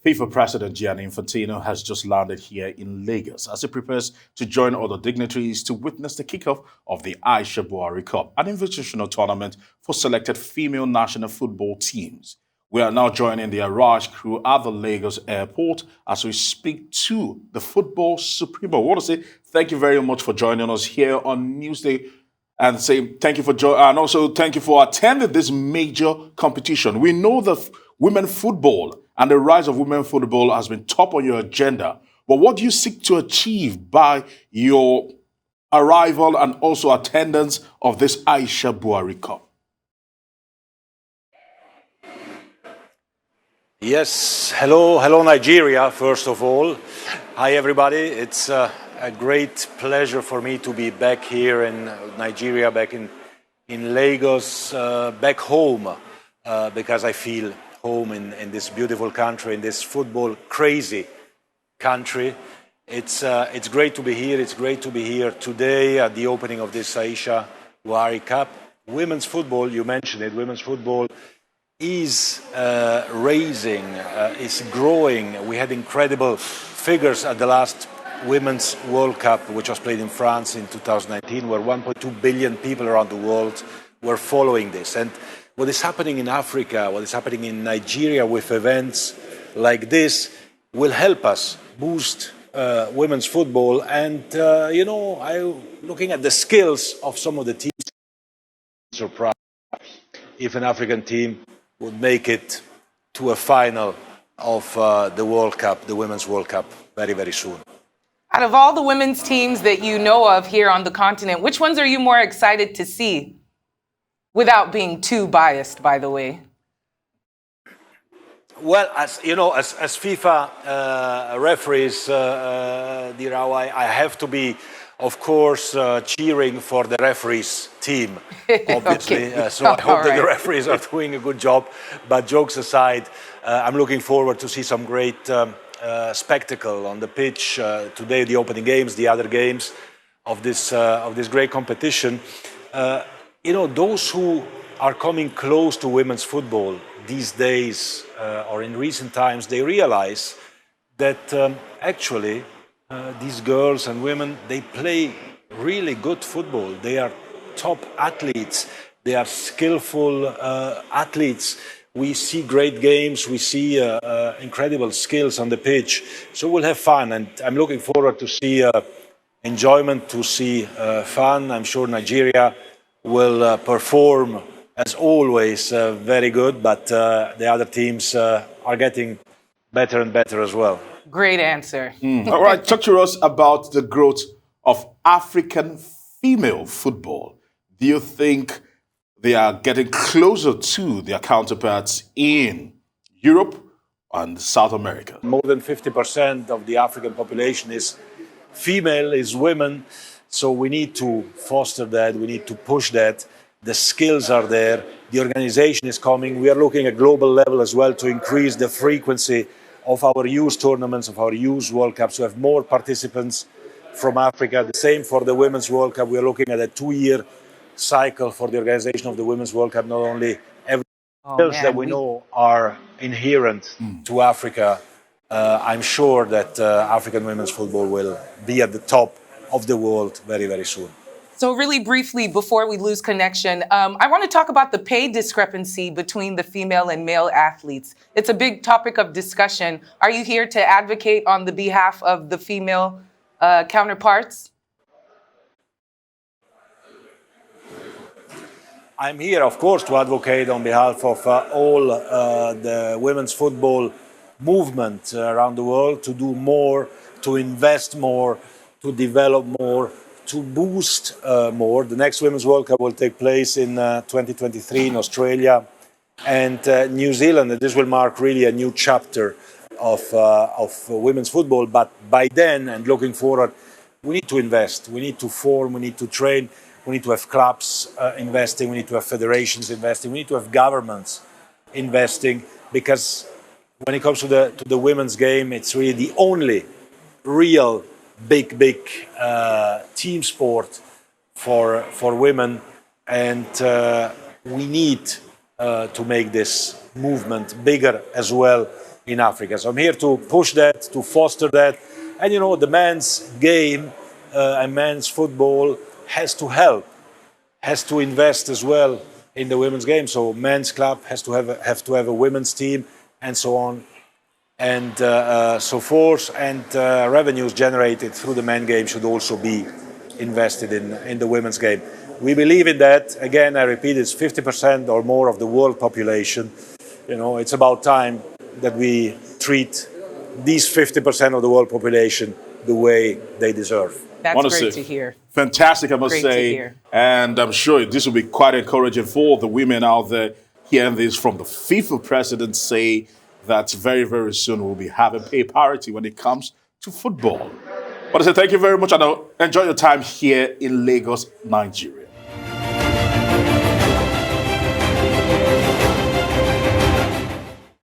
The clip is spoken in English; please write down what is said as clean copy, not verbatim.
FIFA President Gianni Infantino has just landed here in Lagos as he prepares to join other dignitaries to witness the kickoff of the Aisha Buhari Cup, an invitational tournament for selected female national football teams. We are now joining the Araj crew at the Lagos airport as we speak to the football supremo. I want to say thank you very much for joining us here on Newsday and say thank you for and also thank you for attending this major competition. We know that women football and the rise of women football has been top on your agenda. But what do you seek to achieve by your arrival and also attendance of this Aisha Buhari Cup? Yes, hello Nigeria, first of all. Hi everybody, it's a great pleasure for me to be back here in Nigeria, back in Lagos, back home, because I feel home in this beautiful country, in this football crazy country. It's great to be here. It's great to be here today at the opening of this Aisha Buhari Cup. Women's football, you mentioned it, women's football is is growing. We had incredible figures at the last Women's World Cup, which was played in France in 2019, where 1.2 billion people around the world were following this. And what is happening in Africa, what is happening in Nigeria with events like this will help us boost women's football. And, I'm looking at the skills of some of the teams. Surprised if an African team would make it to a final of the World Cup, the Women's World Cup, very, very soon. Out of all the women's teams that you know of here on the continent, which ones are you more excited to see? Without being too biased, by the way. Well, as FIFA referees, Dirao, I have to be, of course, cheering for the referees team, obviously. Okay. So I hope that the referees are doing a good job. But jokes aside, I'm looking forward to see some great spectacle on the pitch today. The opening games, the other games of this great competition. Those who are coming close to women's football these days or in recent times, they realize that actually these girls and women, they play really good football. They are top athletes. They are skillful athletes. We see great games. We see incredible skills on the pitch. So we'll have fun. And I'm looking forward to see enjoyment, to see fun. I'm sure Nigeria will perform, as always, very good. But the other teams are getting better and better as well. Great answer. All right, talk to us about the growth of African female football. Do you think they are getting closer to their counterparts in Europe and South America? More than 50% of the African population is female, is women. So we need to foster that. We need to push that. The skills are there. The organization is coming. We are looking at global level as well to increase the frequency of our youth tournaments, of our youth World Cups, to have more participants from Africa. The same for the Women's World Cup. We are looking at a 2-year cycle for the organization of the Women's World Cup, not only skills that we know are inherent to Africa. I'm sure that African women's football will be at the top of the world very, very soon. So really briefly, before we lose connection, I want to talk about the pay discrepancy between the female and male athletes. It's a big topic of discussion. Are you here to advocate on the behalf of the female counterparts? I'm here, of course, to advocate on behalf of all the women's football movement around the world to do more, to invest more, to develop more, to boost more. The next Women's World Cup will take place in 2023 in Australia and New Zealand. And this will mark really a new chapter of women's football. But by then, and looking forward, we need to invest. We need to form. We need to train. We need to have clubs investing. We need to have federations investing. We need to have governments investing, because when it comes to the women's game, it's really the only real big team sport for women, and we need to make this movement bigger as well in Africa. So I'm here to push that, to foster that. And you know, the men's game and men's football has to help, has to invest as well in the women's game. So men's club has to have a women's team, and so on, and so forth. And revenues generated through the men's game should also be invested in the women's game. We believe in that. Again, I repeat, it's 50% or more of the world population. You know, it's about time that we treat these 50% of the world population the way they deserve. That's great to hear. Fantastic, I must Great to say. hear. And I'm sure this will be quite encouraging for the women out there hearing this from the FIFA president say that very, very soon we'll be having pay parity when it comes to football. But I say thank you very much, and enjoy your time here in Lagos, Nigeria.